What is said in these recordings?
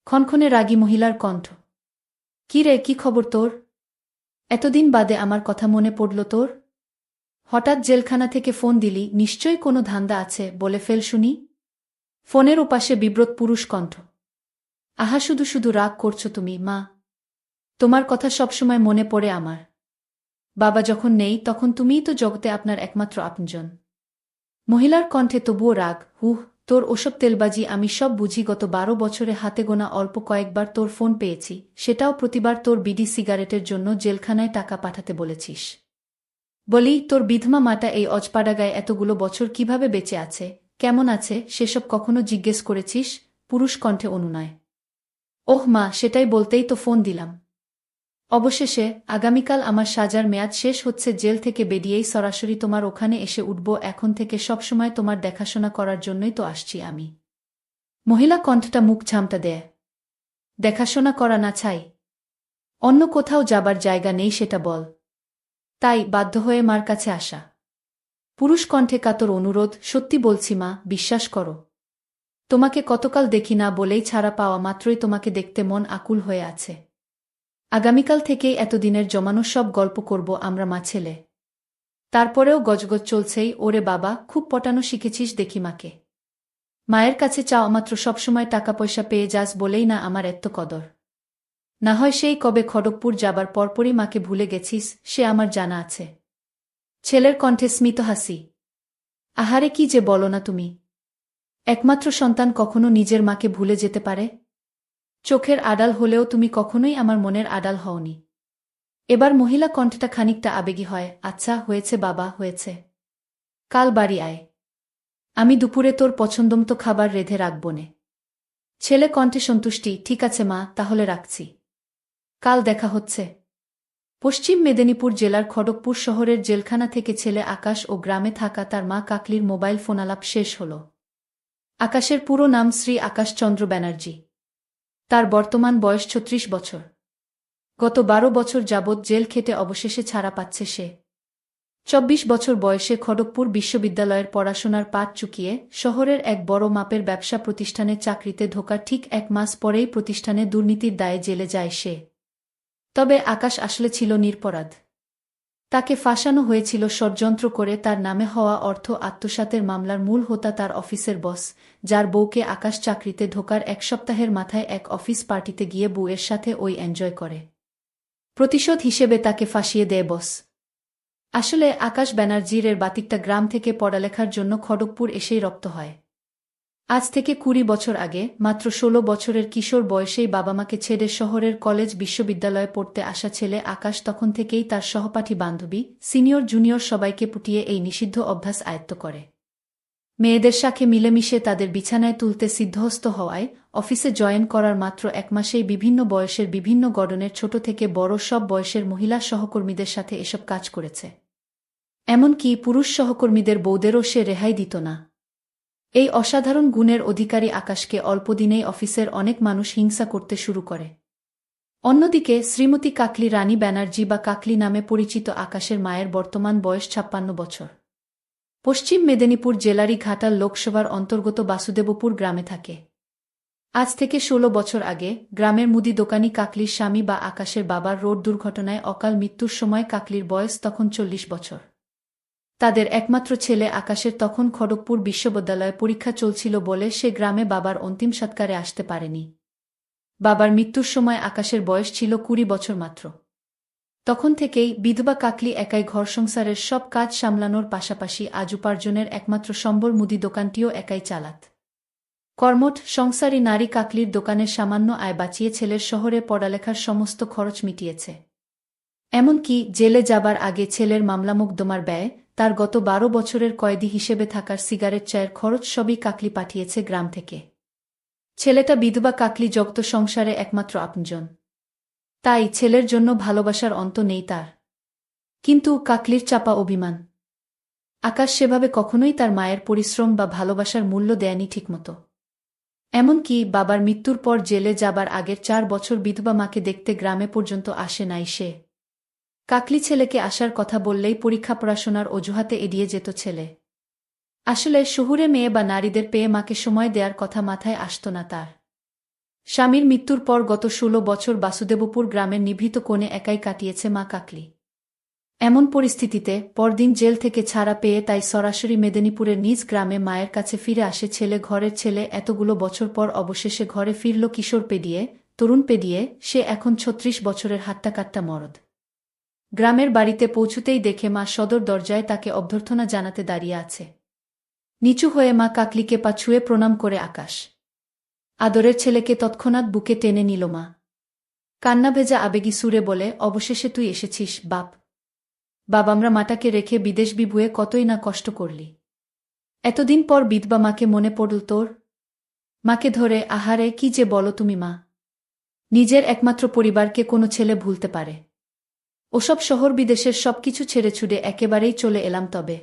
ক্ষণক্ষণে রাগী মহিলার কণ্ঠ। কি রে, কি খবর তোর? এতদিন বাদে আমার কথা মনে পড়ল তোর? হঠাৎ জেলখানা থেকে ফোন দিলি, নিশ্চয়ই কোনো ধান্দা আছে, বলে ফেল শুনি। ফোনের ওপাশে বিব্রত পুরুষ কণ্ঠ। আহা, শুধু শুধু রাগ করছো তুমি, মা। তোমার কথা সবসময় মনে পড়ে আমার। বাবা যখন নেই তখন তুমিই তো জগতে আপনার একমাত্র আপনজন। মহিলার কণ্ঠে তবুও রাগ। হুহ, তোর ওসব তেলবাজি আমি সব বুঝি। গত 12 বছরে হাতে গোনা অল্প কয়েকবার তোর ফোন পেয়েছি, সেটাও প্রতিবার তোর বিড়ি সিগারেটের জন্য জেলখানায় টাকা পাঠাতে বলেছিস। বলি, তোর বিধমা মাটা এই অজপাড়াগায় এতগুলো বছর কিভাবে বেঁচে আছে, কেমন আছে, সেসব কখনো জিজ্ঞেস করেছিস? পুরুষ কণ্ঠে অনুনয়। ওহ মা, সেটাই বলতেই তো ফোন দিলাম। অবশেষে আগামীকাল আমার সাজার মেয়াদ শেষ হচ্ছে। জেল থেকে বেরিয়েই সরাসরি তোমার ওখানে এসে উঠব। এখন থেকে সবসময় তোমার দেখাশোনা করার জন্যই তো আসছি আমি। মহিলা কণ্ঠটা মুখ ঝামটা দেয়। দেখাশোনা করা না চাই? অন্য কোথাও যাবার জায়গা নেই সেটা বল। তাই বাধ্য হয়ে মার কাছে আসা? পুরুষ কণ্ঠে কাতর অনুরোধ। সত্যি বলছি মা, বিশ্বাস করো। তোমাকে কতকাল দেখি না, বলেই ছাড়া পাওয়া মাত্রই তোমাকে দেখতে মন আকুল হয়ে আছে। আগামীকাল থেকেই এতদিনের জমানো সব গল্প করব আমরা মা ছেলে। তারপরেও গজগজ চলছেই। ওরে বাবা, খুব পটানো শিখেছিস দেখি মাকে। মায়ের কাছে চাওয়া মাত্র সবসময় টাকা পয়সা পেয়ে যাস বলেই না আমার এত্ত কদর? না হয় সেই কবে খড়গপুর যাবার পরপরই মাকে ভুলে গেছিস, সে আমার জানা আছে। ছেলের কণ্ঠে স্মিত হাসি। আহারে, কি যে বলো না তুমি! একমাত্র সন্তান কখনো নিজের মাকে ভুলে যেতে পারে? চোখের আড়াল হলেও তুমি কখনোই আমার মনের আড়াল হওনি। এবার মহিলা কণ্ঠটা খানিকটা আবেগী হয়। আচ্ছা হয়েছে বাবা, হয়েছে। কাল বাড়ি আয়। আমি দুপুরে তোর পছন্দমতো খাবার রেঁধে রাখবনে। ছেলে কণ্ঠে সন্তুষ্টি। ঠিক আছে মা, তাহলে রাখছি। কাল দেখা হচ্ছে। পশ্চিম মেদিনীপুর জেলার খড়গপুর শহরের জেলখানা থেকে ছেলে আকাশ ও গ্রামে থাকা তার মা কাকলির মোবাইল ফোনালাপ শেষ হল। আকাশের পুরো নাম শ্রী আকাশচন্দ্র ব্যানার্জি। তার বর্তমান বয়স ৩৬ বছর। গত ১২ বছর যাবৎ জেল খেটে অবশেষে ছাড়া পাচ্ছে সে। ২৪ বছর বয়সে খড়গপুর বিশ্ববিদ্যালয়ের পড়াশোনার পাঠ চুকিয়ে শহরের এক বড় মাপের ব্যবসা প্রতিষ্ঠানে চাকরিতে ঢোকার ঠিক ১ মাস পরেই প্রতিষ্ঠানে দুর্নীতির দায়ে জেলে যায় সে। তবে আকাশ আসলে ছিল নিরপরাধ। তাকে ফাঁসানো হয়েছিল ষড়যন্ত্র করে। তার নামে হওয়া অর্থ আত্মসাতের মামলার মূল হোতা তার অফিসের বস, যার বউকে আকাশ চাকরিতে ঢোকার ১ সপ্তাহের মাথায় এক অফিস পার্টিতে গিয়ে বউয়ের সাথে ওই এনজয় করে। প্রতিশোধ হিসেবে তাকে ফাঁসিয়ে দেয় বস। আসলে আকাশ ব্যানার্জির এর বাতিকটা গ্রাম থেকে পড়ালেখার জন্য খড়গপুর এসেই রপ্ত হয়। আজ থেকে ২০ বছর আগে মাত্র ১৬ বছরের কিশোর বয়সেই বাবা মাকে ছেড়ে শহরের কলেজ বিশ্ববিদ্যালয়ে পড়তে আসা ছেলে আকাশ তখন থেকেই তার সহপাঠী বান্ধবী, সিনিয়র জুনিয়র সবাইকে পুটিয়ে এই নিষিদ্ধ অভ্যাস আয়ত্ত করে। মেয়েদের সাথে মিলেমিশে তাদের বিছানায় তুলতে সিদ্ধহস্ত হওয়ায় অফিসে জয়েন করার মাত্র ১ মাসেই বিভিন্ন বয়সের বিভিন্ন গড়নের ছোট থেকে বড় সব বয়সের মহিলা সহকর্মীদের সাথে এসব কাজ করেছে। এমনকি পুরুষ সহকর্মীদের বউদেরও সে রেহাই দিত না। এই অসাধারণ গুণের অধিকারী আকাশকে অল্পদিনেই অফিসের অনেক মানুষ হিংসা করতে শুরু করে। অন্যদিকে শ্রীমতী কাকলি রানী ব্যানার্জি বা কাকলি নামে পরিচিত আকাশের মায়ের বর্তমান বয়স ৫৬ বছর। পশ্চিম মেদিনীপুর জেলারই ঘাটাল লোকসভার অন্তর্গত বাসুদেবপুর গ্রামে থাকে। আজ থেকে ১৬ বছর আগে গ্রামের মুদি দোকানি কাকলির স্বামী বা আকাশের বাবার রোড দুর্ঘটনায় অকাল মৃত্যুর সময় কাকলির বয়স তখন ৪০ বছর। তাদের একমাত্র ছেলে আকাশের তখন খড়গপুর বিশ্ববিদ্যালয়ে পরীক্ষা চলছিল বলে সে গ্রামে বাবার অন্তিম সৎকারে আসতে পারেনি। বাবার মৃত্যুর সময় আকাশের বয়স ছিল ২০ বছর মাত্র। তখন থেকেই বিধবা কাকলি একাই ঘর সংসারের সব কাজ সামলানোর পাশাপাশি আজ উপার্জনের একমাত্র সম্বল মুদি দোকানটিও একাই চালাত। কর্মঠ সংসারী নারী কাকলির দোকানের সামান্য আয় বাঁচিয়ে ছেলের শহরে পড়ালেখার সমস্ত খরচ মিটিয়েছে। এমনকি জেলে যাবার আগে ছেলের মামলা মোকদ্দমার ব্যয়, তার গত ১২ বছরের কয়েদি হিসেবে থাকার সিগারেট চায়ের খরচ সবই কাকলি পাঠিয়েছে গ্রাম থেকে। ছেলেটা বিধবা কাকলি জগত সংসারে একমাত্র আপনজন। তাই ছেলের জন্য ভালোবাসার অন্ত নেই তার। কিন্তু কাকলির চাপা অভিমান। আকাশ সেভাবে কখনোই তার মায়ের পরিশ্রম বা ভালোবাসার মূল্য দেয়নি ঠিকমতো। এমনকি বাবার মৃত্যুর পর জেলে যাবার আগের ৪ বছর বিধবা মাকে দেখতে গ্রামে পর্যন্ত আসে নাই সে। কাকলি ছেলেকে আসার কথা বললেই পরীক্ষা পড়াশোনার অজুহাতে এড়িয়ে যেত ছেলে। আসলে শহুরে মেয়ে বা নারীদের পেয়ে মাকে সময় দেওয়ার কথা মাথায় আসত না তার। স্বামীর মৃত্যুর পর গত ১৬ বছর বাসুদেবপুর গ্রামের নিভৃত কোণে একাই কাটিয়েছে মা কাকলি। এমন পরিস্থিতিতে পরদিন জেল থেকে ছাড়া পেয়ে তাই সরাসরি মেদিনীপুরের নিজ গ্রামে মায়ের কাছে ফিরে আসে ছেলে। ঘরের ছেলে এতগুলো বছর পর অবশেষে ঘরে ফিরল কিশোর পেরিয়ে, তরুণ পেরিয়ে, সে এখন ৩৬ বছরের হাট্টাকাট্টা মরদ। গ্রামের বাড়িতে পৌঁছতেই দেখে মা সদর দরজায় তাকে অভ্যর্থনা জানাতে দাঁড়িয়ে আছে। নিচু হয়ে মা কাকলিকে পা ছুঁয়ে প্রণাম করে আকাশ। আদরের ছেলেকে তৎক্ষণাৎ বুকে টেনে নিল মা। কান্না ভেজা আবেগী সুরে বলে, অবশেষে তুই এসেছিস বাপ। বাবামরা মাটাকে রেখে বিদেশ বিভুয়ে কতই না কষ্ট করলি। এতদিন পর বিধবা মাকে মনে পড়ল তোর? মাকে ধরে, আহারে কি যে বলো তুমি মা। নিজের একমাত্র পরিবারকে কোনো ছেলে ভুলতে পারে? ওসব শহর বিদেশের সবকিছু ছেড়ে ছুড়ে একেবারেই চলে এলাম। তবে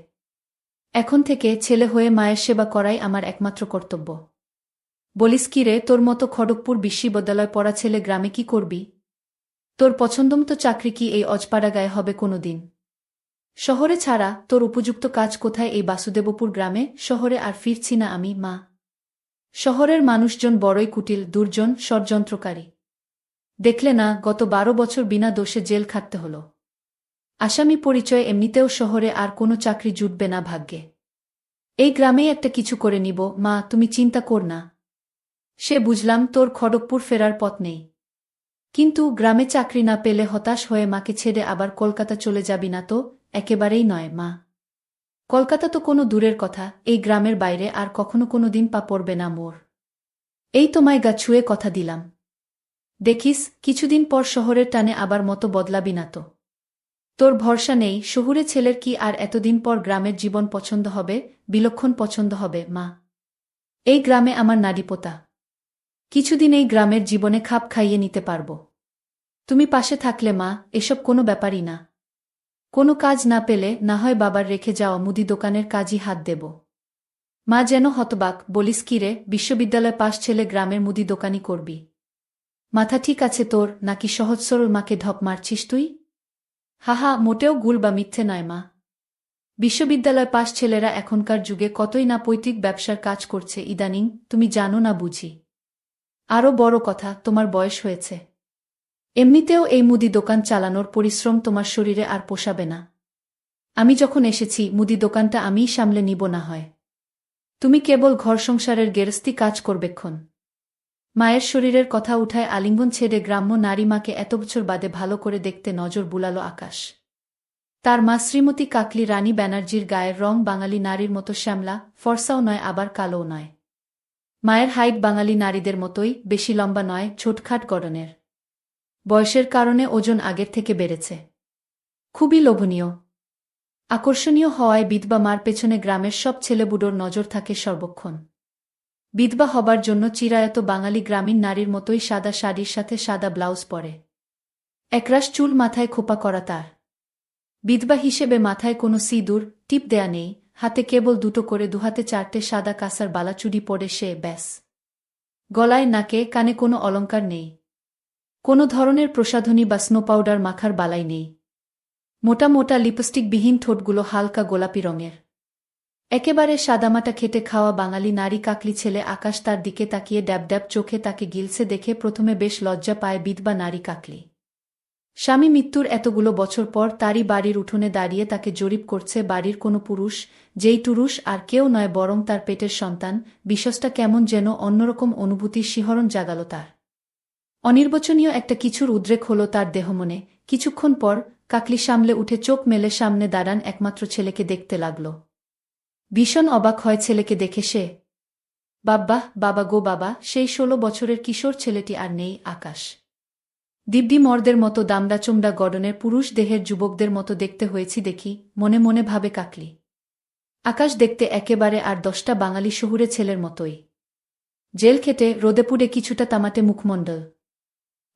এখন থেকে ছেলে হয়ে মায়ের সেবা করাই আমার একমাত্র কর্তব্য। বলিস কি রে, তোর মতো খড়গপুর বিশ্ববিদ্যালয় পড়া ছেলে গ্রামে কি করবি? তোর পছন্দমতো চাকরি কি এই অজপাড়া গায়ে হবে কোনো দিন? শহরে ছাড়া তোর উপযুক্ত কাজ কোথায় এই বাসুদেবপুর গ্রামে? শহরে আর ফিরছি না আমি মা। শহরের মানুষজন বড়ই কুটিল, দুর্জন, ষড়যন্ত্রকারী। দেখলে না, গত ১২ বছর বিনা দোষে জেল খাটতে হলো। আসামি পরিচয় এমনিতেও শহরে আর কোনো চাকরি জুটবে না ভাগ্যে। এই গ্রামেই একটা কিছু করে নিব মা, তুমি চিন্তা কর না। সে বুঝলাম তোর খড়গপুর ফেরার পথ নেই, কিন্তু গ্রামে চাকরি না পেলে হতাশ হয়ে মাকে ছেড়ে আবার কলকাতা চলে যাবি না তো? একেবারেই নয় মা। কলকাতা তো কোনো দূরের কথা, এই গ্রামের বাইরে আর কখনো কোনো দিন পা পড়বে না মোর। এই তোমায় গা ছুঁয়ে কথা দিলাম। দেখিস কিছুদিন পর শহরের টানে আবার মতো বদলাবি না তো? তোর ভরসা নেই? শহুরে ছেলের কি আর এতদিন পর গ্রামের জীবন পছন্দ হবে? বিলক্ষণ পছন্দ হবে মা। এই গ্রামে আমার নাড়িপোতা। কিছুদিন এই গ্রামের জীবনে খাপ খাইয়ে নিতে পারব। তুমি পাশে থাকলে মা, এসব কোনো ব্যাপারই না। কোনো কাজ না পেলে না হয় বাবার রেখে যাওয়া মুদি দোকানের কাজই হাত দেব। মা যেন হতবাক, বলিস কি রে, বিশ্ববিদ্যালয় পাশ ছেলে গ্রামের মুদি দোকানি করবি? মাথা ঠিক আছে তোর, নাকি সহজ সরল মাকে ঢপ মারছিস তুই? হাহা, মোটেও গুল বা মিথ্যে নয় মা। বিশ্ববিদ্যালয় পাশ ছেলেরা এখনকার যুগে কতই না পৈতৃক ব্যবসার কাজ করছে ইদানিং, তুমি জানো না বুঝি? আরও বড় কথা, তোমার বয়স হয়েছে। এমনিতেও এই মুদি দোকান চালানোর পরিশ্রম তোমার শরীরে আর পোষাবে না। আমি যখন এসেছি মুদি দোকানটা আমিই সামলে নিব না হয়। তুমি কেবল ঘর সংসারের গেরস্তি কাজ করবেক্ষণ। মায়ের শরীরের কথা উঠায় আলিঙ্গন ছেড়ে গ্রাম্য নারী মাকে এত বছর বাদে ভালো করে দেখতে নজর বুলাল আকাশ। তার মা শ্রীমতী কাকলি রানী ব্যানার্জির গায়ের রং বাঙালি নারীর মতো শ্যামলা, ফর্সাও নয় আবার কালোও নয়। মায়ের হাইট বাঙালি নারীদের মতোই, বেশি লম্বা নয়, ছোটখাট গড়নের। বয়সের কারণে ওজন আগের থেকে বেড়েছে। খুবই লোভনীয়, আকর্ষণীয় হওয়ায় বিধবা মার পেছনে গ্রামের সব ছেলেবুড়োর নজর থাকে সর্বক্ষণ। বিধবা হবার জন্য চিরায়ত বাঙালি গ্রামীণ নারীর মতোই সাদা শাড়ির সাথে সাদা ব্লাউজ পরে। একরাশ চুল মাথায় খোপা করা তার। বিধবা হিসেবে মাথায় কোনো সিঁদুর টিপ দেয়া নেই, হাতে কেবল দুটো করে, দুহাতে 4টে সাদা কাঁসার বালাচুড়ি পরে সে ব্যাস। গলায় নাকে কানে কোনো অলংকার নেই। কোনো ধরনের প্রসাধনী বা স্নো পাউডার মাখার বালাই নেই। মোটা মোটা লিপস্টিকবিহীন ঠোঁটগুলো হালকা গোলাপি রঙের। একেবারে সাদামাটা খেটে খাওয়া বাঙালি নারী কাকলি ছেলে আকাশ তার দিকে তাকিয়ে ড্যাব ড্যাব চোখে তাকে গিলছে দেখে প্রথমে বেশ লজ্জা পায় বিধবা নারী কাকলি। স্বামী মৃত্যুর এতগুলো বছর পর তারই বাড়ির উঠোনে দাঁড়িয়ে তাকে জরিপ করছে বাড়ির কোনো পুরুষ, যেই পুরুষ আর কেউ নয় বরং তার পেটের সন্তান। বিষয়টা কেমন যেন অন্যরকম অনুভূতির শিহরণ জাগাল তার। অনির্বচনীয় একটা কিছুর উদ্রেক হল তার দেহমনে। কিছুক্ষণ পর কাকলি সামলে উঠে চোখ মেলে সামনে দাঁড়ান একমাত্র ছেলেকে দেখতে লাগল। ভীষণ অবাক হয় ছেলেকে দেখে সে। বাব্বাহ, বাবা গো বাবা, সেই 16 বছরের কিশোর ছেলেটি আর নেই। আকাশ দিব্যি মর্দের মতো দামড়াচমড়া গড়নের পুরুষ দেহের যুবকদের মতো দেখতে হয়েছি দেখি, মনে মনে ভাবে কাকলি। আকাশ দেখতে একেবারে আর 10টা বাঙালি শহুরে ছেলের মতোই। জেল খেটে রোদে পুড়ে কিছুটা তামাটে মুখমণ্ডল,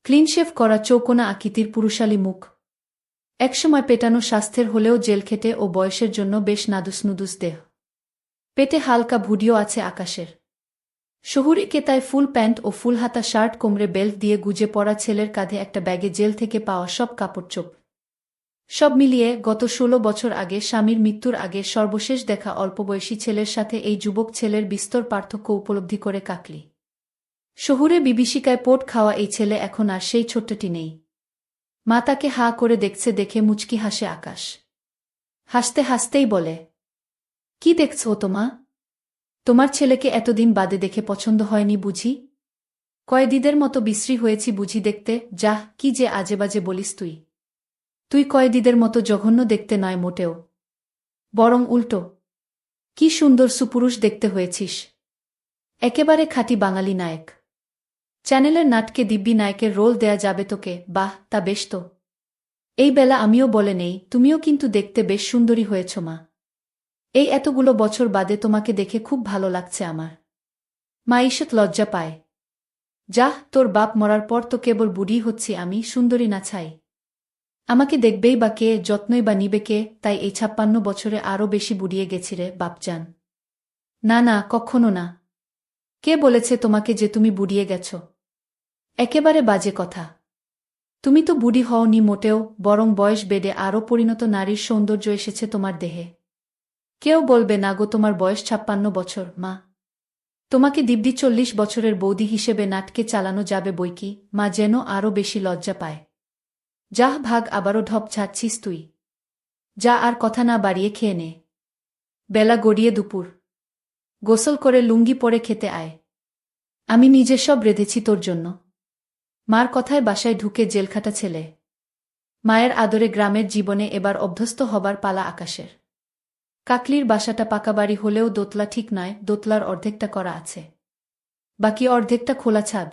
ক্লিনশেভ করা চৌকোনা আকৃতির পুরুষালী মুখ। একসময় পেটানো স্বাস্থ্যের হলেও জেল খেটে ও বয়সের জন্য বেশ নাদুস দেহ। পেটে হালকা ভুডিও আছে আকাশের। শহুরে কেতায় ফুল প্যান্ট ও ফুলহাতা শার্ট, কোমরে বেল্ট দিয়ে গুজে পড়া ছেলের কাঁধে একটা ব্যাগে জেল থেকে পাওয়া সব কাপড়চোপ। সব মিলিয়ে গত 16 বছর আগে স্বামীর মৃত্যুর আগে সর্বশেষ দেখা অল্পবয়সী ছেলের সাথে এই যুবক ছেলের বিস্তর পার্থক্য উপলব্ধি করে কাকলি। শহুরে বিভীষিকায় পোট খাওয়া এই ছেলে এখন আর সেই ছোট্টটি নেই। মা তাকে হাঁ করে দেখছে, দেখে মুচকি হাসে আকাশ। হাসতে হাসতেই বলে, কি দেখছ তো মা? তোমার ছেলেকে এতদিন বাদে দেখে পছন্দ হয়নি বুঝি? কয়েদিদের মতো বিশ্রী হয়েছি বুঝি দেখতে? যাহ, কি যে আজেবাজে বলিস তুই। তুই কয়েদিদের মতো জঘন্য দেখতে নয় মোটেও, বরং উল্টো। কি সুন্দর সুপুরুষ দেখতে হয়েছিস, একেবারে খাঁটি বাঙালি নায়ক। চ্যানেলের নাটকে দিব্যি নায়কের রোল দেয়া যাবে তোকে। বাহ, তা বেশ তো। এই বেলা আমিও বলে নেই, তুমিও কিন্তু দেখতে বেশ সুন্দরী হয়েছ মা। এই এতগুলো বছর বাদে তোমাকে দেখে খুব ভালো লাগছে আমার। মা ঈষৎ লজ্জা পায়। যাহ, তোর বাপ মরার পর তো কেবল বুড়ি হচ্ছি আমি, সুন্দরী না ছাই। আমাকে দেখবেই বা কে, যত্নই বা নিবে কে? তাই এই ৫৬ বছরে আরও বেশি বুড়িয়ে গেছি রে বাপজান। না না, কক্ষনো না। কে বলেছে তোমাকে যে তুমি বুড়িয়ে গেছ? একেবারে বাজে কথা। তুমি তো বুড়ি হওনি মোটেও, বরং বয়স বেড়ে আরও পরিণত নারীর সৌন্দর্য এসেছে তোমার দেহে। কেউ বলবে না গো তোমার বয়স ৫৬ বছর, মা। তোমাকে দিব্যি ৪০ বছরের বৌদি হিসেবে নাটকে চালানো যাবে বইকি। মা যেন আরও বেশি লজ্জা পায়। যাহ ভাগ, আবারও ঢপ ছাড়ছিস তুই। যা, আর কথা না বাড়িয়ে খেয়ে নে। বেলা গড়িয়ে দুপুর। গোসল করে লুঙ্গি পরে খেতে আয়। আমি নিজে সব রেঁধেছি তোর জন্য। মার কথায় বাসায় ঢুকে জেলখাটা ছেলে। মায়ের আদরে গ্রামের জীবনে এবার অভ্যস্ত হবার পালা আকাশের। কাকলির বাসাটা পাকা বাড়ি হলেও দোতলা ঠিক নয়, দোতলার অর্ধেকটা করা আছে, বাকি অর্ধেকটা খোলা ছাদ।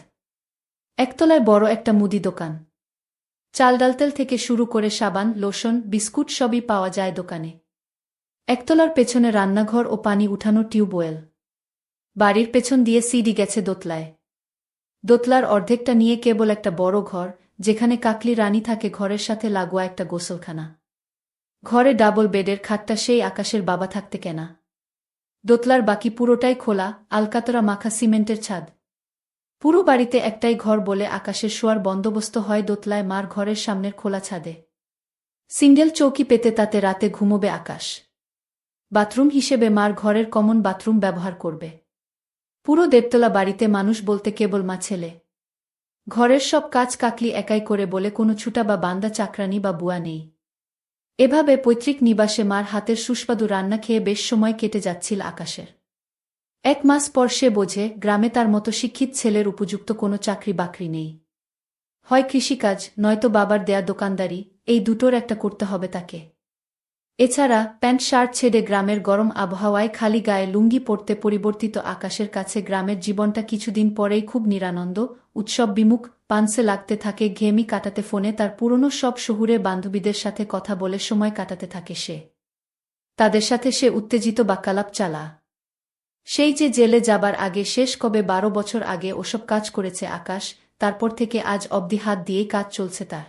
একতলায় বড় একটা মুদি দোকান। চাল ডাল তেল থেকে শুরু করে সাবান, লোশন, বিস্কুট সবই পাওয়া যায় দোকানে। একতলার পেছনে রান্নাঘর ও পানি উঠানো টিউবওয়েল। বাড়ির পেছন দিয়ে সিঁড়ি গেছে দোতলায়। দোতলার অর্ধেকটা নিয়ে কেবল একটা বড় ঘর, যেখানে কাকলি রানী থাকে, ঘরের সাথে লাগোয়া একটা গোসলখানা। ঘরে ডাবল বেডের খাটটা সেই আকাশের বাবা থাকতে কেনা। দোতলার বাকি পুরোটাই খোলা, আলকাতরা মাখা সিমেন্টের ছাদ। পুরো বাড়িতে একটাই ঘর বলে আকাশের শোয়ার বন্দোবস্ত হয় দোতলায় মার ঘরের সামনের খোলা ছাদে। সিঙ্গেল চৌকি পেতে তাতে রাতে ঘুমোবে আকাশ। বাথরুম হিসেবে মার ঘরের কমন বাথরুম ব্যবহার করবে। পুরো দেড়তলা বাড়িতে মানুষ বলতে কেবল মা ছেলে। ঘরের সব কাজ কাকলি একাই করে বলে কোনো ছুটা বা বান্দা চাকরানি বা বুয়া নেই। এভাবে পৈতৃক নিবাসে মার হাতের সুস্বাদু রান্না খেয়ে বেশ সময় কেটে যাচ্ছিল আকাশের। ১ মাস পর সে বোঝে গ্রামে তার মতো শিক্ষিত ছেলের উপযুক্ত কোনো চাকরি বাকরি নেই। হয় কৃষিকাজ, নয়তো বাবার দেয়া দোকানদারি, এই দুটোর একটা করতে হবে তাকে। এছাড়া প্যান্ট শার্ট ছেড়ে গ্রামের গরম আবহাওয়ায় খালি গায়ে লুঙ্গি পরতে পরিবর্তিত আকাশের কাছে গ্রামের জীবনটা কিছুদিন পরেই খুব নিরানন্দ, উৎসব বিমুখ। পানসে লাগতে থাকে, ঘেমি কাটাতে, ফোনে তার পুরনো সব শহুরে বান্ধবীদের সাথে কথা বলে সময় কাটাতে থাকে সে। তাদের সাথে সে উত্তেজিত বাক্যালাপ চালা। সেই যে জেলে যাবার আগে শেষ কবে ১২ বছর আগে ওসব কাজ করেছে আকাশ, তারপর থেকে আজ অবধি হাত দিয়েই কাজ চলছে তার।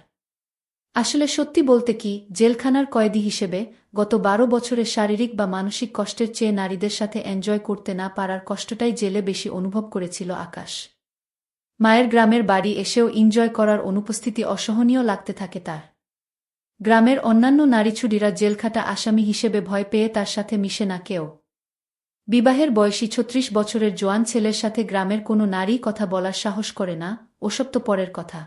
আসলে সত্যি বলতে কি, জেলখানার কয়েদি হিসেবে গত ১২ বছরের শারীরিক বা মানসিক কষ্টের চেয়ে নারীদের সাথে এনজয় করতে না পারার কষ্টটাই জেলে বেশি অনুভব করেছিল আকাশ। মায়ের গ্রামের বাড়ি এসেও এনজয় করার অনুপস্থিতি অসহনীয় লাগতে থাকে তার। গ্রামের অন্যান্য নারীছুড়িরা জেলখাটা আসামি হিসেবে ভয় পেয়ে তার সাথে মিশে না কেউ। বিবাহের বয়সী ৩৬ বছরের জোয়ান ছেলের সাথে গ্রামের কোনো নারী কথা বলার সাহস করে না, ওসব তো পরের কথা।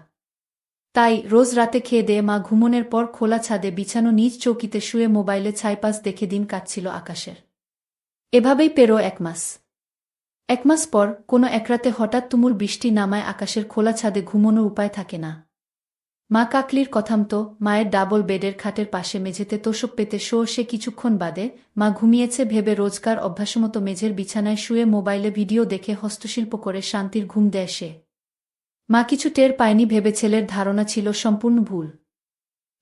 তাই রোজ রাতে খেয়ে দেয়ে মা ঘুমনের পর খোলা ছাদে বিছানো নিজ চৌকিতে শুয়ে মোবাইলে ছাইপাস দেখে দিন কাটছিল আকাশের। এভাবেই পেরো ১ মাস। ১ মাস পর কোনো একরাতে হঠাৎ তুমুল বৃষ্টি নামায় আকাশের খোলা ছাদে ঘুমোনোর উপায় থাকে না। মা কাকলির কথামতো মায়ের ডাবল বেডের খাটের পাশে মেঝেতে তোষক পেতে সে কিছুক্ষণ বাদে মা ঘুমিয়েছে ভেবে রোজকার অভ্যাসমতো মেঝের বিছানায় শুয়ে মোবাইলে ভিডিও দেখে হস্তশিল্প করে শান্তির ঘুম দেয় সে। মা কিছু টের পায়নি ভেবে ছেলের ধারণা ছিল সম্পূর্ণ ভুল।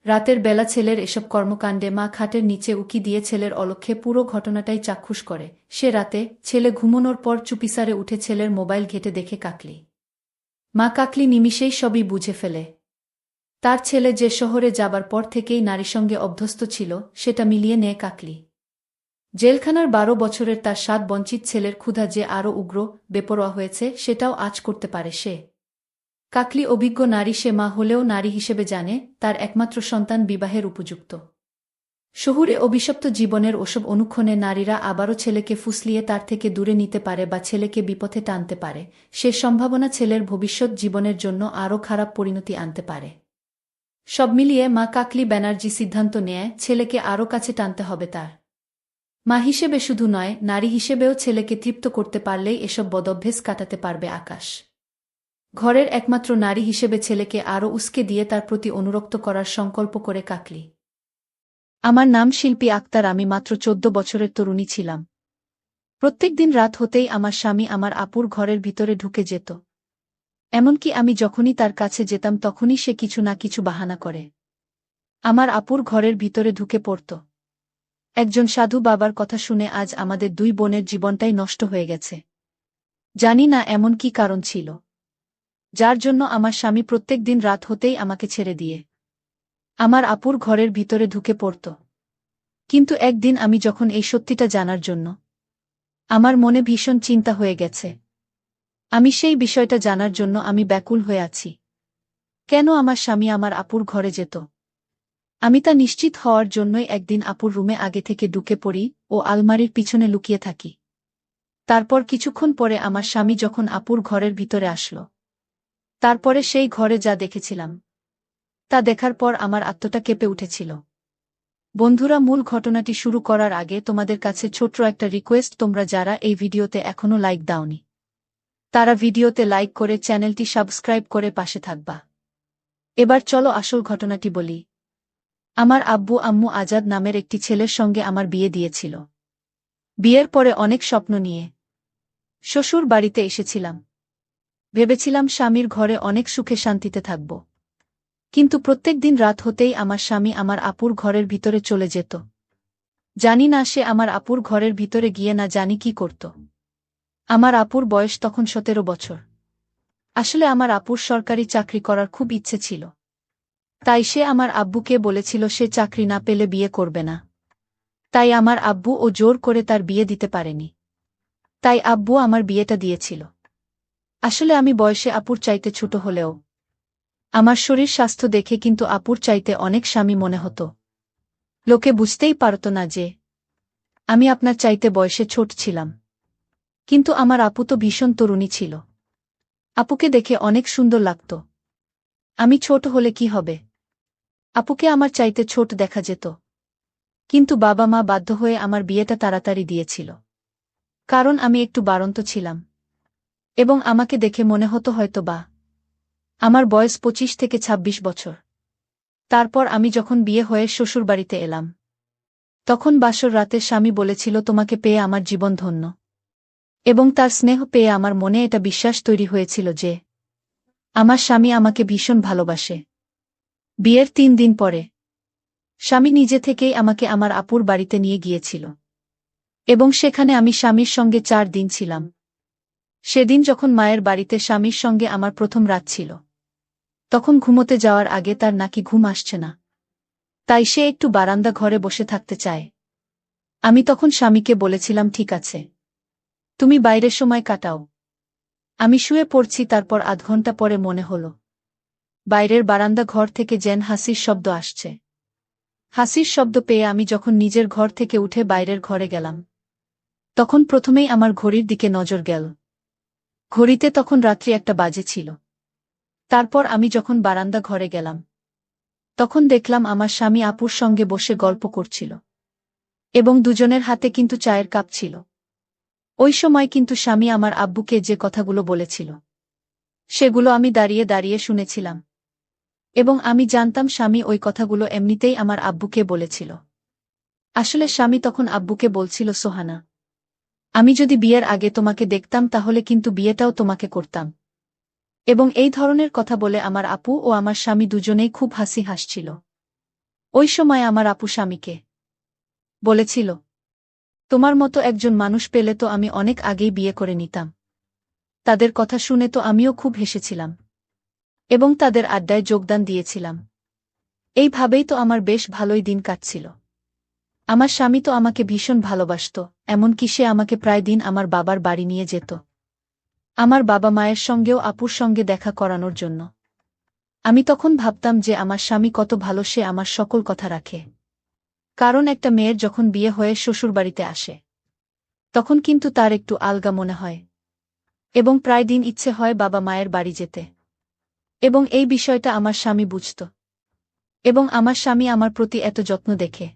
রাতের বেলা ছেলের এসব কর্মকাণ্ডে মা খাটের নিচে উকি দিয়ে ছেলের অলক্ষ্যে পুরো ঘটনাটাই চাক্ষুষ করে। সে রাতে ছেলে ঘুমোনোর পর চুপিসারে উঠে ছেলের মোবাইল ঘেঁটে দেখে কাকলি। মা কাকলি নিমিষেই সবই বুঝে ফেলে। তার ছেলে যে শহরে যাবার পর থেকেই নারীর সঙ্গে অভ্যস্ত ছিল, সেটা মিলিয়ে নেয় কাকলি। জেলখানার ১২ বছরের তার স্বাদ বঞ্চিত ছেলের ক্ষুধা যে আরও উগ্র, বেপরোয়া হয়েছে, সেটাও আঁচ করতে পারে সে। কাকলি অভিজ্ঞ নারী, সে মা হলেও নারী হিসেবে জানে তার একমাত্র সন্তান বিবাহের উপযুক্ত। শহুরে অভিশপ্ত জীবনের ওসব অনুক্ষণে নারীরা আবারও ছেলেকে ফুসলিয়ে তার থেকে দূরে নিতে পারে বা ছেলেকে বিপথে টানতে পারে, সে সম্ভাবনা ছেলের ভবিষ্যৎ জীবনের জন্য আরও খারাপ পরিণতি আনতে পারে। সব মিলিয়ে মা কাকলি ব্যানার্জি সিদ্ধান্ত নেয় ছেলেকে আরও কাছে টানতে হবে তার। মা হিসেবে শুধু নয়, নারী হিসেবেও ছেলেকে তৃপ্ত করতে পারলেই এসব বদভ্যাস কাটাতে পারবে আকাশ। ঘরের একমাত্র নারী হিসেবে ছেলেকে আরও উস্কে দিয়ে তার প্রতি অনুরক্ত করার সংকল্প করে কাকলি। আমার নাম শিল্পী আক্তার, আমি মাত্র 14 বছরের তরুণী ছিলাম। প্রত্যেক দিন রাত হতেই আমার স্বামী আমার আপুর ঘরের ভিতরে ঢুকে যেত। এমনকি আমি যখনই তার কাছে যেতাম তখনই সে কিছু না কিছু বাহানা করে আমার আপুর ঘরের ভিতরে ঢুকে পড়ত। একজন সাধু বাবার কথা শুনে আজ আমাদের 2 বোনের জীবনটাই নষ্ট হয়ে গেছে। জানি না এমন কি কারণ ছিল, যার জন্য আমার স্বামী প্রত্যেক দিন রাত হতেই আমাকে ছেড়ে দিয়ে আমার আপুর ঘরের ভিতরে ঢুকে পড়ত। কিন্তু একদিন আমি যখন এই সত্যিটা জানার জন্য আমার মনে ভীষণ চিন্তা হয়ে গেছে। আমি সেই বিষয়টা জানার জন্য আমি ব্যাকুল হয়ে আছি। কেন আমার স্বামী আমার আপুর ঘরে যেত? আমি তা নিশ্চিত হওয়ার জন্যই একদিন আপুর রুমে আগে থেকে ঢুকে পড়ি ও আলমারির পিছনে লুকিয়ে থাকি। তারপর কিছুক্ষণ পরে আমার স্বামী যখন আপুর ঘরের ভিতরে আসলো, তারপরে সেই ঘরে যা দেখেছিলাম তা দেখার পর আমার আত্মাটা কেঁপে উঠেছিল। বন্ধুরা, মূল ঘটনাটি শুরু করার আগে তোমাদের কাছে ছোট্ট একটা রিকোয়েস্ট, তোমরা যারা এই ভিডিওতে এখনো লাইক দাওনি তারা ভিডিওতে লাইক করে চ্যানেলটি সাবস্ক্রাইব করে পাশে থাকবা। এবার চলো আসল ঘটনাটি বলি। আমার আব্বু আম্মু আজাদ নামের একটি ছেলের সঙ্গে আমার বিয়ে দিয়েছিল। বিয়ের পরে অনেক স্বপ্ন নিয়ে শ্বশুর বাড়িতে এসেছিলাম। ভেবেছিলাম স্বামীর ঘরে অনেক সুখে শান্তিতে থাকব। কিন্তু প্রত্যেক দিন রাত হতেই আমার স্বামী আমার আপুর ঘরের ভিতরে চলে যেত। জানি না সে আমার আপুর ঘরের ভিতরে গিয়ে না জানি কি করত। আমার আপুর বয়স তখন 17 বছর। আসলে আমার আপুর সরকারি চাকরি করার খুব ইচ্ছে ছিল। তাই সে আমার আব্বুকে বলেছিল সে চাকরি না পেলে বিয়ে করবে না। তাই আমার আব্বু ও জোর করে তার বিয়ে দিতে পারেনি। তাই আব্বু আমার বিয়েটা দিয়েছিল। আসলে আমি বয়সে আপুর চাইতে ছোট হলেও আমার শরীর স্বাস্থ্য দেখে কিন্তু আপুর চাইতে অনেক স্বামী মনে হতো। লোকে বুঝতেই পারত না যে আমি আপনার চাইতে বয়সে ছোট ছিলাম। কিন্তু আমার আপু তো ভীষণ তরুণী ছিল। আপুকে দেখে অনেক সুন্দর লাগত। আমি ছোট হলে কি হবে? আপুকে আমার চাইতে ছোট দেখা যেত। কিন্তু বাবা মা বাধ্য হয়ে আমার বিয়েটা তাড়াতাড়ি দিয়েছিল। কারণ আমি একটু বাড়ন্ত ছিলাম এবং আমাকে দেখে মনে হতো হয়তো বা আমার বয়স 25 থেকে 26 বছর। তারপর আমি যখন বিয়ে হয়ে শ্বশুরবাড়িতে এলাম, তখন বাসর রাতে স্বামী বলেছিল তোমাকে পেয়ে আমার জীবন ধন্য। এবং তার স্নেহ পেয়ে আমার মনে এটা বিশ্বাস তৈরি হয়েছিল যে আমার স্বামী আমাকে ভীষণ ভালোবাসে। বিয়ের 3 দিন পরে স্বামী নিজে থেকেই আমাকে আমার আপুর বাড়িতে নিয়ে গিয়েছিল এবং সেখানে আমি স্বামীর সঙ্গে 4 দিন ছিলাম। সেদিন যখন মায়ের বাড়িতে স্বামীর সঙ্গে আমার প্রথম রাত ছিল, তখন ঘুমোতে যাওয়ার আগে তার নাকি ঘুম আসছে না। তাই সে একটু বারান্দা ঘরে বসে থাকতে চায়। আমি তখন স্বামীকে বলেছিলাম ঠিক আছে, তুমি বাইরের সময় কাটাও। আমি শুয়ে পড়ছি, তারপর আধ ঘন্টা পরে মনে হলো বাইরের বারান্দা ঘর থেকে যেন হাসির শব্দ আসছে। হাসির শব্দ পেয়ে আমি যখন নিজের ঘর থেকে উঠে বাইরের ঘরে গেলাম, তখন প্রথমেই আমার ঘড়ির দিকে নজর গেল। ঘড়িতে তখন রাত্রি 1টা বাজে ছিল। তারপর আমি যখন বারান্দা ঘরে গেলাম, তখন দেখলাম আমার স্বামী আপুর সঙ্গে বসে গল্প করছিল এবং দুজনের হাতে কিন্তু চায়ের কাপ ছিল। ওই সময় কিন্তু স্বামী আমার আব্বুকে যে কথাগুলো বলেছিল সেগুলো আমি দাঁড়িয়ে দাঁড়িয়ে শুনেছিলাম এবং আমি জানতাম স্বামী ওই কথাগুলো এমনিতেই আমার আব্বুকে বলেছিল। আসলে স্বামী তখন আব্বুকে বলছিল, সোহানা, আমি যদি বিয়ের আগে তোমাকে দেখতাম তাহলে কিন্তু বিয়েটাও তোমাকে করতাম। এবং এই ধরনের কথা বলে আমার আপু ও আমার স্বামী দুজনেই খুব হাসি হাসছিল। ওই সময় আমার আপু স্বামীকে বলেছিল, তোমার মতো একজন মানুষ পেলে তো আমি অনেক আগেই বিয়ে করে নিতাম। তাদের কথা শুনে তো আমিও খুব হেসেছিলাম এবং তাদের আড্ডায় যোগদান দিয়েছিলাম। এইভাবেই তো আমার বেশ ভালোই দিন কাটছিল। আমার স্বামী তো আমাকে ভীষণ ভালোবাসত, এমনকি সে আমাকে প্রায় দিন আমার বাবার বাড়ি নিয়ে যেত আমার বাবা মায়ের সঙ্গেও আপুর সঙ্গে দেখা করানোর জন্য। আমি তখন ভাবতাম যে আমার স্বামী কত ভালো, সে আমার সকল কথা রাখে। কারণ একটা মেয়ের যখন বিয়ে হয়ে শ্বশুরবাড়িতে আসে তখন কিন্তু তার একটু আলগা মনে হয় এবং প্রায় দিন ইচ্ছে হয় বাবা মায়ের বাড়ি যেতে। এবং এই বিষয়টা আমার স্বামী বুঝত এবং আমার স্বামী আমার প্রতি এত যত্ন দেখে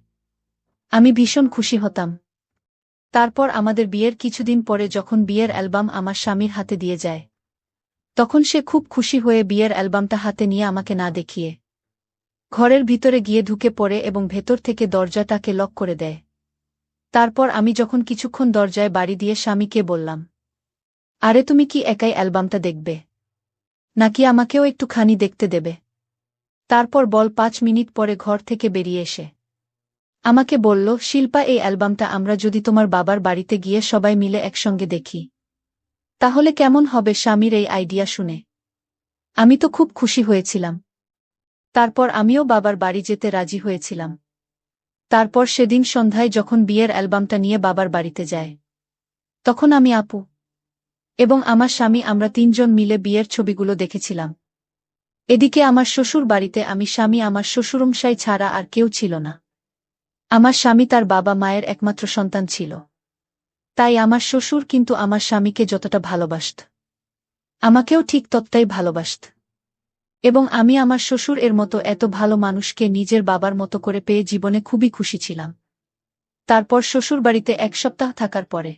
আমি ভীষণ খুশি হতাম। তারপর আমাদের বিয়ের কিছুদিন পরে যখন বিয়ের অ্যালবাম আমার স্বামীর হাতে দিয়ে যায় তখন সে খুব খুশি হয়ে বিয়ের অ্যালবামটা হাতে নিয়ে আমাকে না দেখিয়ে ঘরের ভিতরে গিয়ে ঢুকে পড়ে এবং ভেতর থেকে দরজাটাকে লক করে দেয়। তারপর আমি যখন কিছুক্ষণ দরজায় বাড়ি দিয়ে স্বামীকে বললাম, আরে তুমি কি একাই অ্যালবামটা দেখবে নাকি আমাকেও একটুখানি দেখতে দেবে? তারপর বল ৫ মিনিট পরে ঘর থেকে বেরিয়ে এসে আমাকে বলল, শিল্পা, এই অ্যালবামটা আমরা যদি তোমার বাবার বাড়িতে গিয়ে সবাই মিলে একসঙ্গে দেখি তাহলে কেমন হবে? স্বামীর এই আইডিয়া শুনে আমি তো খুব খুশি হয়েছিলাম। তারপর আমিও বাবার বাড়ি যেতে রাজি হয়েছিলাম। তারপর সেদিন সন্ধ্যায় যখন বিয়ের অ্যালবামটা নিয়ে বাবার বাড়িতে যায় তখন আমি, আপু এবং আমার স্বামী আমরা ৩ জন মিলে বিয়ের ছবিগুলো দেখেছিলাম। এদিকে আমার শ্বশুর বাড়িতে আমি, স্বামী, আমার শ্বশুরমশাই ছাড়া আর কেউ ছিল না। আমার স্বামী তার বাবা মায়ের একমাত্র সন্তান ছিল। তাই আমার শ্বশুর কিন্তু আমার স্বামীকে যতটা ভালোবাসত আমাকেও ঠিক ততটাই ভালোবাসত। এবং আমি আমার শ্বশুর এর মতো এত ভালো মানুষকে নিজের বাবার মতো করে পেয়ে জীবনে খুবই খুশি ছিলাম। তারপর শ্বশুরবাড়িতে ১ সপ্তাহ থাকার পরে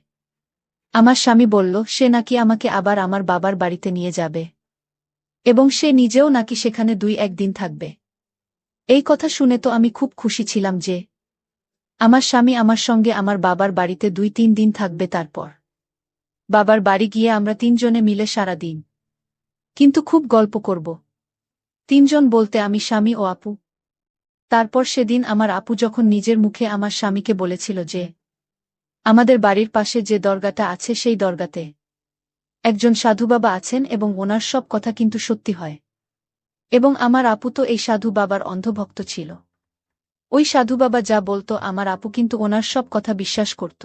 আমার স্বামী বলল সে নাকি আমাকে আবার আমার বাবার বাড়িতে নিয়ে যাবে এবং সে নিজেও নাকি সেখানে ২-১ দিন থাকবে। এই কথা শুনে তো আমি খুব খুশি ছিলাম যে আমার স্বামী আমার সঙ্গে আমার বাবার বাড়িতে ২-৩ দিন থাকবে। তারপর বাবার বাড়ি গিয়ে আমরা ৩ জনে মিলে সারা দিন কিন্তু খুব গল্প করব। ৩ জন বলতে আমি, স্বামী ও আপু। তারপর সেদিন আমার আপু যখন নিজের মুখে আমার স্বামীকে বলেছিল যে আমাদের বাড়ির পাশে যে দরগাটা আছে সেই দরগাতে একজন সাধু বাবা আছেন এবং ওনার সব কথা কিন্তু সত্যি হয়। এবং আমার আপু তো এই সাধু বাবার অন্ধভক্ত ছিল। ওই সাধু বাবা যা বলতো আমার আপু কিন্তু ওনার সব কথা বিশ্বাস করত।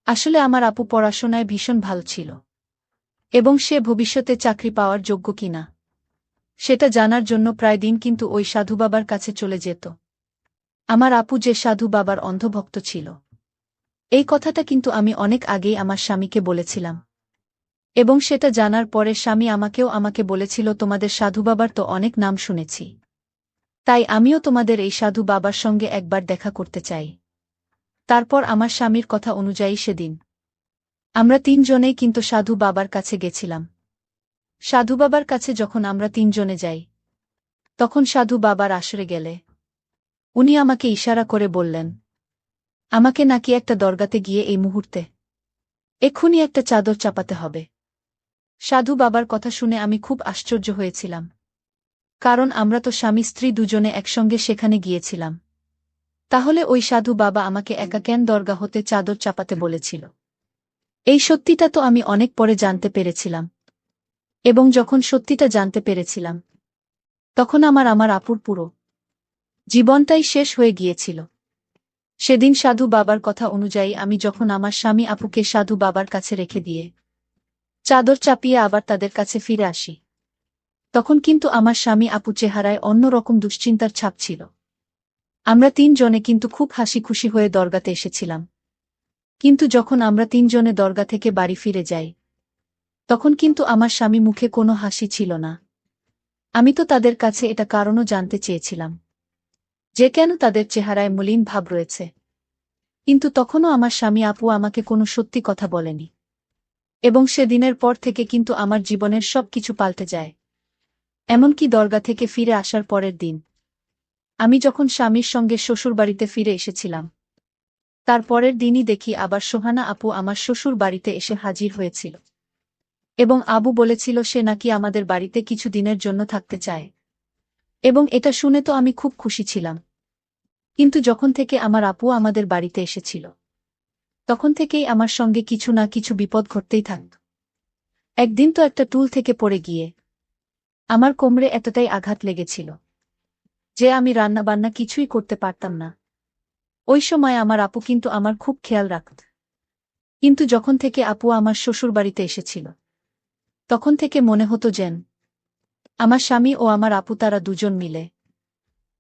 আসলে আমার আপু পড়াশোনায় ভীষণ ভালো ছিল এবং সে ভবিষ্যতে চাকরি পাওয়ার যোগ্য কিনা সেটা জানার জন্য প্রায় দিন কিন্তু ওই সাধু বাবার কাছে চলে যেত। আমার আপু যে সাধু বাবার অন্ধভক্ত ছিল এই কথাটা কিন্তু আমি অনেক আগেই আমার স্বামীকে বলেছিলাম এবং সেটা জানার পরে স্বামী আমাকে বলেছিল, তোমাদের সাধু বাবার তো অনেক নাম শুনেছি, তাই আমিও তোমাদের এই সাধু বাবার সঙ্গে একবার দেখা করতে চাই। তারপর আমার স্বামীর কথা অনুযায়ী সেদিন আমরা ৩ জনেই কিন্তু সাধু বাবার কাছে গেছিলাম। সাধু বাবার কাছে যখন আমরা ৩ জনে যাই তখন সাধু বাবার আসরে গেলে উনি আমাকে ইশারা করে বললেন আমাকে নাকি একটা দরগাতে গিয়ে এই মুহূর্তে এক্ষুনি একটা চাদর চাপাতে হবে। সাধু বাবার কথা শুনে আমি খুব আশ্চর্য হয়েছিলাম, কারণ আমরা তো স্বামী স্ত্রী দুজনে একসঙ্গে সেখানে গিয়েছিলাম। তাহলে ওই সাধু বাবা আমাকে একা কেন দরগা হতে চাদর চাপাতে বলেছিল? এই সত্যিটা তো আমি অনেক পরে জানতে পেরেছিলাম এবং যখন সত্যিটা জানতে পেরেছিলাম তখন আমার আপুর পুরো জীবনটাই শেষ হয়ে গিয়েছিল। সেদিন সাধু বাবার কথা অনুযায়ী আমি যখন আমার স্বামী আপুকে সাধু বাবার কাছে রেখে দিয়ে চাদর চাপিয়ে আবার তাদের কাছে ফিরে আসি তখন কিন্তু আমার স্বামী আপু চেহারায় অন্যরকম দুশ্চিন্তার ছাপ ছিল। আমরা ৩ জনে কিন্তু খুব হাসি খুশি হয়ে দরগাতে এসেছিলাম, কিন্তু যখন আমরা ৩ জনে দরগা থেকে বাড়ি ফিরে যাই তখন কিন্তু আমার স্বামী মুখে কোনো হাসি ছিল না। আমি তো তাদের কাছে এটা কারণও জানতে চেয়েছিলাম যে কেন তাদের চেহারায় মলিন ভাব রয়েছে, কিন্তু তখনও আমার স্বামী আপু আমাকে কোনো সত্যি কথা বলেনি। এবং সেদিনের পর থেকে কিন্তু আমার জীবনের সব কিছু পাল্টে যায়। এমনকি দরগা থেকে ফিরে আসার পরের দিন আমি যখন স্বামীর সঙ্গে শ্বশুরবাড়িতে ফিরে এসেছিলাম তার পরের দিনই দেখি আবার সোহানা আপু আমার শ্বশুর বাড়িতে এসে হাজির হয়েছিল এবং আবু বলেছিল সে নাকি আমাদের বাড়িতে কিছু দিনের জন্য থাকতে চায়। এবং এটা শুনে তো আমি খুব খুশি ছিলাম, কিন্তু যখন থেকে আমার আপু আমাদের বাড়িতে এসেছিল তখন থেকেই আমার সঙ্গে কিছু না কিছু বিপদ ঘটতেই থাকত। একদিন তো একটা টুল থেকে পড়ে গিয়ে আমার কোমরে এতটাই আঘাত লেগেছিল যে আমি রান্নাবান্না কিছুই করতে পারতাম না। ওই সময় আমার আপু কিন্তু আমার খুব খেয়াল রাখত, কিন্তু যখন থেকে আপু আমার শ্বশুরবাড়িতে এসেছিল তখন থেকে মনে হতো যেন আমার স্বামী ও আমার আপু তারা দুজন মিলে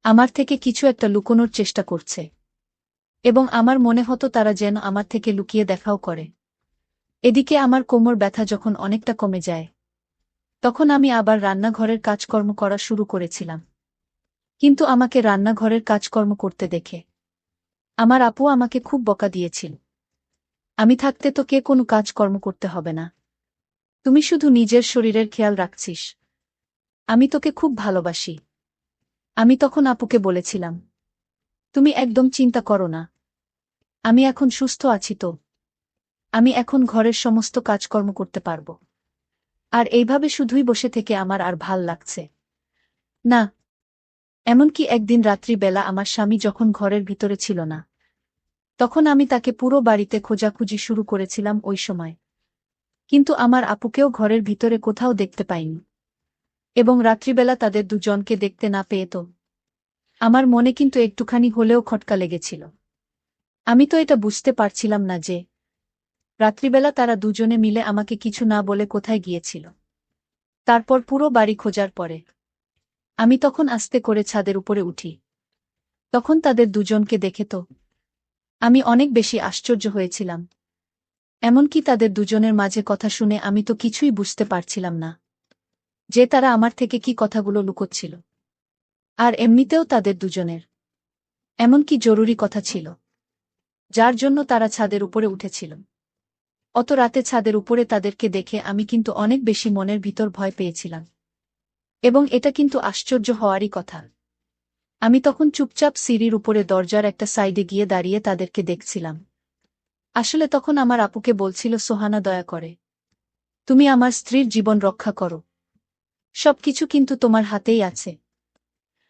আমার থেকে কিছু একটা লুকোনোর চেষ্টা করছে। এবং আমার মনে হতো তারা যেন আমার থেকে লুকিয়ে দেখাও করে। এদিকে আমার কোমর ব্যথা যখন অনেকটা কমে যায়, তখন আমি আবার রান্নাঘরের কাজকর্ম করা শুরু করেছিলাম। কিন্তু আমাকে রান্নাঘরের কাজকর্ম করতে দেখে আমার আপু আমাকে খুব বকা দিয়েছিল। আমি থাকতে তো কে কোনো কাজকর্ম করতে হবে না, তুমি শুধু নিজের শরীরের খেয়াল রাখছিস, আমি তোকে খুব ভালোবাসি। আমি তখন আপুকে বলেছিলাম, তুমি একদম চিন্তা করো না, আমি এখন সুস্থ আছি তো, আমি এখন ঘরের সমস্ত কাজকর্ম করতে পারবো। আর এইভাবে শুধুই বসে থেকে আমার আর ভাল লাগছে না। এমনকি একদিন রাত্রিবেলা আমার স্বামী যখন ঘরের ভিতরে ছিল না, তখন আমি তাকে পুরো বাড়িতে খোঁজাখুঁজি শুরু করেছিলাম ওই সময়। কিন্তু আমার আপুকেও ঘরের ভিতরে কোথাও দেখতে পাইনি। এবং রাত্রিবেলা তাদের দুজনকে দেখতে না পেয়ে তো আমার মনে কিন্তু একটুখানি হলেও খটকা লেগেছিল। আমি তো এটা বুঝতে পারছিলাম না যে রাত্রিবেলা তারা দুজনে মিলে আমাকে কিছু না বলে কোথায় গিয়েছিল। তারপর পুরো বাড়ি খোঁজার পরে আমি তখন আস্তে করে ছাদের উপরে উঠি। তখন তাদের দুজনকে দেখে তো আমি অনেক বেশি আশ্চর্য হয়েছিলাম। এমনকি তাদের দুজনের মাঝে কথা শুনে আমি তো কিছুই বুঝতে পারছিলাম না যে তারা আমার থেকে কি কথাগুলো লুকোচ্ছিল। আর এমনিতেও তাদের দুজনের এমন কি জরুরি কথা ছিল, যার জন্য তারা ছাদের উপরে উঠেছিল। অত রাতে ছাদের উপরে তাদেরকে দেখে আমি কিন্তু অনেক বেশি মনের ভিতর ভয় পেয়েছিলাম। এবং এটা কিন্তু আশ্চর্য হওয়ারই কথা। আমি তখন চুপচাপ সিঁড়ির উপরে দরজার একটা সাইডে গিয়ে দাঁড়িয়ে তাদেরকে দেখছিলাম। আসলে তখন আমার আপুকে বলছিল, সোহানা দয়া করে তুমি আমার স্ত্রীর জীবন রক্ষা করো, সবকিছু কিন্তু তোমার হাতেই আছে।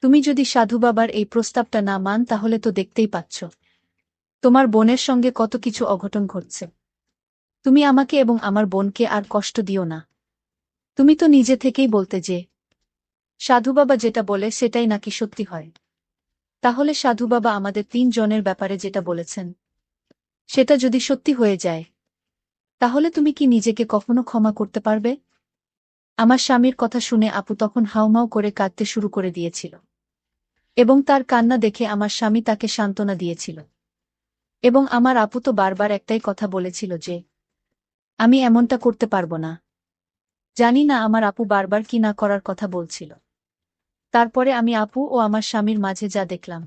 তুমি যদি সাধু বাবার এই প্রস্তাবটা না মান তাহলে তো দেখতেই পাচ্ছ তোমার বোনের সঙ্গে কত কিছু অঘটন ঘটছে। তুমি আমাকে এবং আমার বোনকে আর কষ্ট দিও না। তুমি তো নিজে থেকেই বলতে যে সাধু বাবা যেটা বলে সেটাই নাকি সত্যি হয়। তাহলে সাধু বাবা আমাদের 3 জনের ব্যাপারে যেটা বলেছেন সেটা যদি সত্যি হয়ে যায়, তাহলে তুমি কি নিজেকে কখনো ক্ষমা করতে পারবে? আমার স্বামীর কথা শুনে আপু তখন হাউমাউ করে কাঁদতে শুরু করে দিয়েছিল। এবং তার কান্না দেখে আমার স্বামী তাকে সান্ত্বনা দিয়েছিল। এবং আমার আপু তো বারবার একটাই কথা বলেছিল যে আমি এমনটা করতে পারবো না। জানি না আমার আপু বারবার কি না করার কথা বলছিল। তারপরে আমি আপু ও আমার স্বামীর মাঝে যা দেখলাম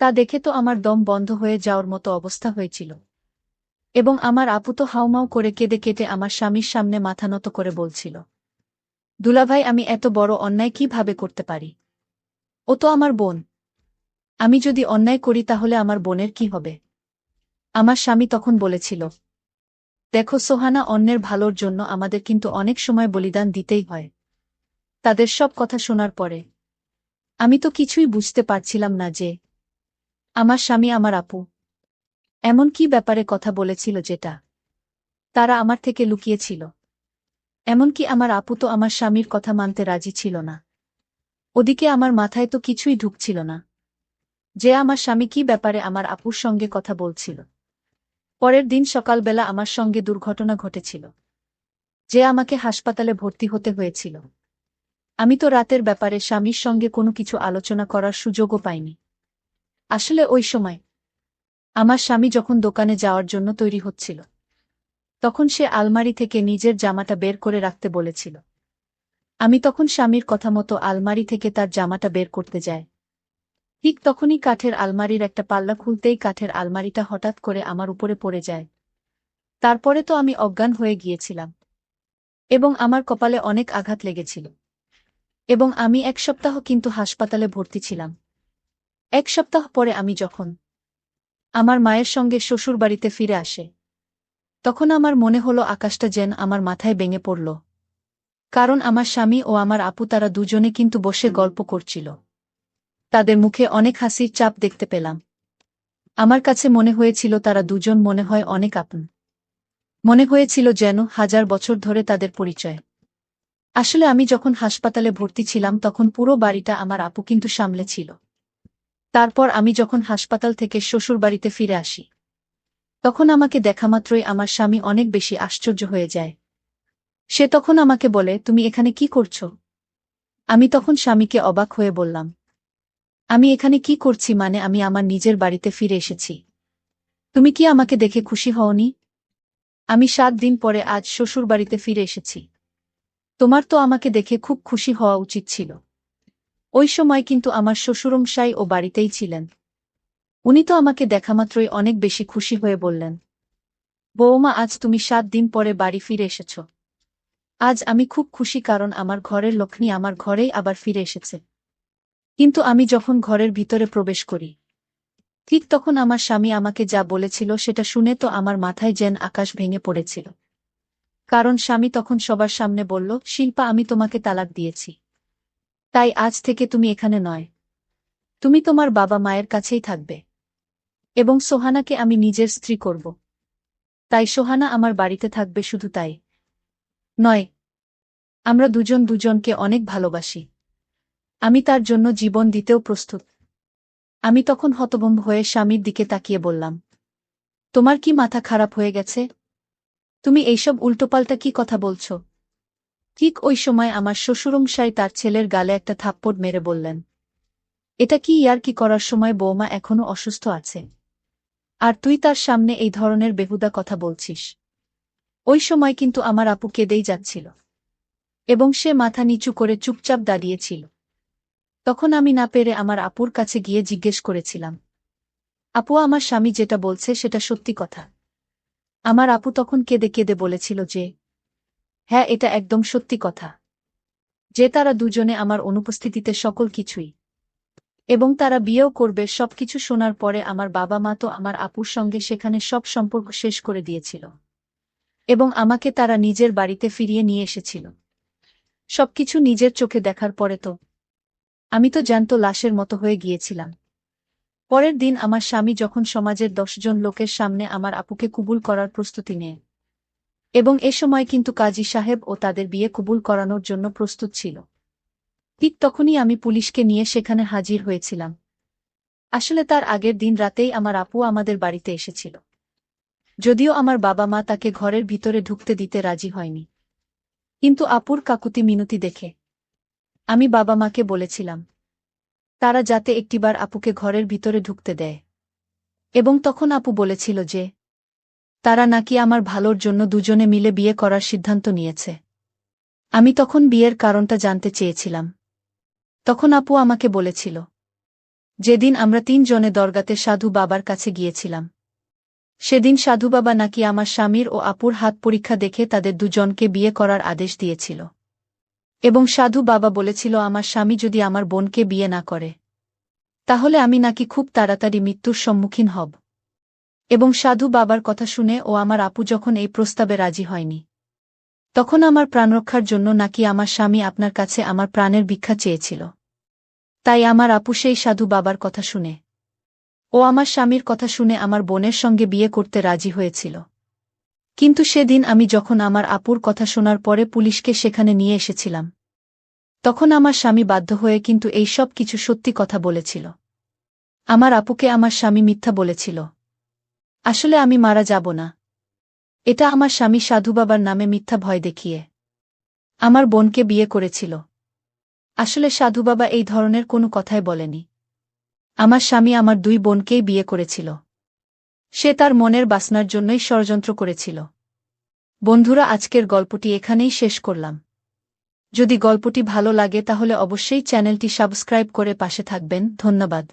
তা দেখে তো আমার দম বন্ধ হয়ে যাওয়ার মতো অবস্থা হয়েছিল। এবং আমার আপু তো হাউমাউ করে কেঁদে কেটে আমার স্বামীর সামনে মাথা নত করে বলছিল, দুলাভাই আমি এত বড় অন্যায় কিভাবে করতে পারি? ও তো আমার বোন, আমি যদি অন্যায় করি তাহলে আমার বোনের কি হবে? আমার স্বামী তখন বলেছিল, দেখো সোহানা, অন্যের ভালোর জন্য আমাদের কিন্তু অনেক সময় বলিদান দিতেই হয়। তাদের সব কথা শোনার পরে আমি তো কিছুই বুঝতে পারছিলাম না যে আমার স্বামী আমার আপু এমন কি ব্যাপারে কথা বলেছিল যেটা তারা আমার থেকে লুকিয়েছিল। এমনকি আমার আপু তো আমার স্বামীর কথা মানতে রাজি ছিল না। ওদিকে আমার মাথায় তো কিছুই ঢুকছিল না যে আমার স্বামী কি ব্যাপারে আমার আপুর সঙ্গে কথা বলছিল। পরের দিন সকালবেলা আমার সঙ্গে দুর্ঘটনা ঘটেছিল যে আমাকে হাসপাতালে ভর্তি হতে হয়েছিল। আমি তো রাতের ব্যাপারে স্বামীর সঙ্গে কোনো কিছু আলোচনা করার সুযোগও পাইনি। আসলে ওই সময় আমার স্বামী যখন দোকানে যাওয়ার জন্য তৈরি হচ্ছিল, তখন সে আলমারি থেকে নিজের জামাটা বের করে রাখতে বলেছিল। আমি তখন স্বামীর কথা মতো আলমারি থেকে তার জামাটা বের করতে যাই। ঠিক তখনই কাঠের আলমারির একটা পাল্লা খুলতেই কাঠের আলমারিটা হঠাৎ করে আমার উপরে পড়ে যায়। তারপরে তো আমি অজ্ঞান হয়ে গিয়েছিলাম এবং আমার কপালে অনেক আঘাত লেগেছিল। এবং আমি 1 সপ্তাহ কিন্তু হাসপাতালে ভর্তি ছিলাম। 1 সপ্তাহ পরে আমি যখন আমার মায়ের সঙ্গে শ্বশুরবাড়িতে ফিরে আসে, তখন আমার মনে হলো আকাশটা যেন আমার মাথায় ভেঙে পড়ল। কারণ আমার স্বামী ও আমার আপু তারা দুজনে কিন্তু বসে গল্প করছিল। তাদের মুখে অনেক হাসির চাপ দেখতে পেলাম। আমার কাছে মনে হয়েছিল তারা দুজন মনে হয় অনেক আপন। মনে হয়েছিল যেন 1000 বছর ধরে তাদের পরিচয়। আসলে আমি যখন হাসপাতালে ভর্তি ছিলাম তখন পুরো বাড়িটা আমার আপু কিন্তু সামলেছিল। তারপর আমি যখন হাসপাতাল থেকে শ্বশুরবাড়িতে ফিরে আসি, তখন আমাকে দেখামাত্রই আমার স্বামী অনেক বেশি আশ্চর্য হয়ে যায়। সে তখন আমাকে বলে, তুমি এখানে কি করছো? আমি তখন স্বামীকে অবাক হয়ে বললাম, আমি এখানে কি করছি? মানে আমি আমার নিজের বাড়িতে ফিরে এসেছি। তুমি কি আমাকে দেখে খুশি হওনি? আমি 7 দিন পরে আজ শ্বশুরবাড়িতে ফিরে এসেছি। তোমার তো আমাকে দেখে খুব খুশি হওয়া উচিত ছিল। ওই সময় কিন্তু আমার শ্বশুরমশাই ও বাড়িতেই ছিলেন। উনি তো আমাকে দেখামাত্রই অনেক বেশি খুশি হয়ে বললেন, বৌমা, আজ তুমি 7 দিন পরে বাড়ি ফিরে এসেছ। আজ আমি খুব খুশি, কারণ আমার ঘরের লক্ষ্মী আমার ঘরেই আবার ফিরে এসেছে। কিন্তু আমি যখন ঘরের ভিতরে প্রবেশ করি, ঠিক তখন আমার স্বামী আমাকে যা বলেছিল সেটা শুনে তো আমার মাথায় যেন আকাশ ভেঙে পড়েছিল। কারণ স্বামী তখন সবার সামনে বলল, শিল্পা, আমি তোমাকে তালাক দিয়েছি। তাই আজ থেকে তুমি এখানে নয়, তুমি তোমার বাবা মায়ের কাছেই থাকবে। এবং সোহানাকে আমি নিজের স্ত্রী করব। তাই সোহানা আমার বাড়িতে থাকবে, শুধু তাই নয়, আমরা দুজন দুজনকে অনেক ভালোবাসি। আমি তার জন্য জীবন দিতেও প্রস্তুত। আমি তখন হতভম্ব হয়ে স্বামীর দিকে তাকিয়ে বললাম, তোমার কি মাথা খারাপ হয়ে গেছে? তুমি এইসব উল্টোপাল্টা কি কথা বলছ? ঠিক ওই সময় আমার শ্বশুরমশাই তার ছেলের গালে একটা থাপ্পড় মেরে বললেন, এটা কি ইয়ার্কি করার সময়? বৌমা এখনো অসুস্থ আছে, আর তুই তার সামনে এই ধরনের বেহুদা কথা বলছিস? ওই সময় কিন্তু আমার আপু কেঁদেই যাচ্ছিল, এবং সে মাথা নিচু করে চুপচাপ দাঁড়িয়েছিল। তখন আমি না পেরে আমার আপুর কাছে গিয়ে জিজ্ঞেস করেছিলাম, আপু, আমার স্বামী যেটা বলছে সেটা সত্যি কথা? আমার আপু তখন কেঁদে কেঁদে বলেছিল যে, হ্যাঁ, এটা একদম সত্যি কথা, যে তারা দুজনে আমার অনুপস্থিতিতে সকল কিছুই, এবং তারা বিয়েও করবে। সবকিছু শোনার পরে আমার বাবা মা তো আমার আপুর সঙ্গে সেখানে সব সম্পর্ক শেষ করে দিয়েছিল, এবং আমাকে তারা নিজের বাড়িতে ফিরিয়ে নিয়ে এসেছিল। সবকিছু নিজের চোখে দেখার পরে তো আমি তো জ্যান্ত লাশের মতো হয়ে গিয়েছিলাম। পরের দিন আমার স্বামী যখন সমাজের 10 জন লোকের সামনে আমার আপুকে কবুল করার প্রস্তুতি নেয়, এবং এ সময় কিন্তু কাজী সাহেব ও তাদের বিয়ে কবুল করানোর জন্য প্রস্তুত ছিল, ঠিক তখনই আমি পুলিশকে নিয়ে সেখানে হাজির হয়েছিলাম। আসলে তার আগের দিন রাতেই আমার আপু আমাদের বাড়িতে এসেছিল, যদিও আমার বাবা মা তাকে ঘরের ভিতরে ঢুকতে দিতে রাজি হয়নি। কিন্তু আপুর কাকুতি মিনতি দেখে আমি বাবা মাকে বলেছিলাম তারা যাতে একটিবার আপুকে ঘরের ভিতরে ঢুকতে দেয়, এবং তখন আপু বলেছিল যে তারা নাকি আমার ভালোর জন্য দুজনে মিলে বিয়ে করার সিদ্ধান্ত নিয়েছে। আমি তখন বিয়ের কারণটা জানতে চেয়েছিলাম। তখন আপু আমাকে বলেছিল, যেদিন আমরা 3 জনে দরগাতে সাধু বাবার কাছে গিয়েছিলাম, সেদিন সাধু বাবা নাকি আমার স্বামীর ও আপুর হাত পরীক্ষা দেখে তাদের দুজনকে বিয়ে করার আদেশ দিয়েছিল, এবং সাধু বাবা বলেছিল আমার স্বামী যদি আমার বোনকে বিয়ে না করে, তাহলে আমি নাকি খুব তাড়াতাড়ি মৃত্যুর সম্মুখীন হব। এবং সাধু বাবার কথা শুনে ও আমার আপু যখন এই প্রস্তাবে রাজি হয়নি, তখন আমার প্রাণরক্ষার জন্য নাকি আমার স্বামী আপনার কাছে আমার প্রাণের ভিক্ষা চেয়েছিল। তাই আমার আপু সেই সাধু বাবার কথা শুনে ও আমার স্বামীর কথা শুনে আমার বোনের সঙ্গে বিয়ে করতে রাজি হয়েছিল। কিন্তু সেদিন আমি যখন আমার আপুর কথা শোনার পরে পুলিশকে সেখানে নিয়ে এসেছিলাম, তখন আমার স্বামী বাধ্য হয়ে কিন্তু এই সব কিছু সত্যি কথা বলেছিল। আমার আপুকে আমার স্বামী মিথ্যা বলেছিল। আসলে আমি মারা যাব না, এটা আমার স্বামী সাধু বাবার নামে মিথ্যা ভয় দেখিয়ে আমার বোনকে বিয়ে করেছিল। আসলে সাধু বাবা এই ধরনের কোনো কথাই বলেনি। আমার স্বামী আমার 2 বোনকেই বিয়ে করেছিল। সে তার মনের বাসনার জন্যই ষড়যন্ত্র করেছিল। বন্ধুরা, আজকের গল্পটি এখানেই শেষ করলাম। যদি গল্পটি ভালো লাগে তাহলে অবশ্যই চ্যানেলটি সাবস্ক্রাইব করে পাশে থাকবেন। ধন্যবাদ।